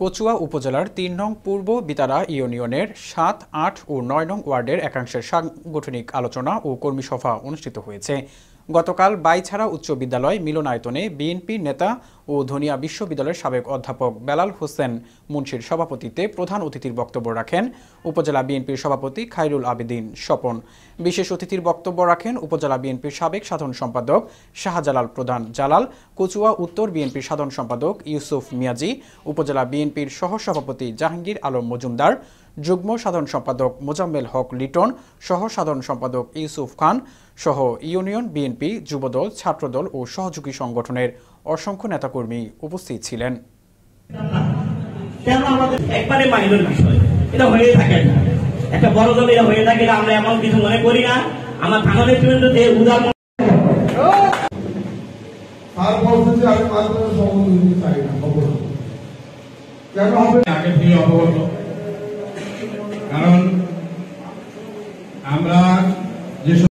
কচুয়া উপজেলার ৩ নং পূর্ব বিতারা ইউনিয়নের ৭, ৮ ও ৯ নং ওয়ার্ডের একাংশের সাংগঠনিক আলোচনা ও কর্মী সভা অনুষ্ঠিত হয়েছে। গতকাল বাইছাড়া উচ্চ বিদ্যালয় মিলনায়তনে বিএনপির নেতা ও ধনিয়া বিশ্ববিদ্যালয়ের সাবেক অধ্যাপক বেলাল হোসেন মুন্সির সভাপতিত্বে প্রধান অতিথির বক্তব্য রাখেন উপজেলা বিএনপির সভাপতি খায়রুল আবেদিন স্বপন। বিশেষ অতিথির বক্তব্য রাখেন উপজেলা বিএনপির সাবেক সাধারণ সম্পাদক শাহজালাল প্রধান জালাল, কচুয়া উত্তর বিএনপির সাধারণ সম্পাদক ইউসুফ মিয়াজি, উপজেলা বিএনপির সহসভাপতি জাহাঙ্গীর আলম মজুমদার, যুগ্ম সাধারণ সম্পাদক মোজাম্মেল হক লিটন, সহ সাধারণ সম্পাদক ইউসুফ খান সহ ইউনিয়ন বিএনপি, যুবদল, ছাত্রদল ও সহযোগী সংগঠনের অসংখ্য নেতাকর্মী উপস্থিত ছিলেন। একবারে মাইনর বিষয়, এটা হয়ে থাকে না। একটা বড় দল এটা হয়ে থাকে, আমরা এমন কিছু মনে করি না। আমার থানার যে উদাহরণ কারণ আমরা যে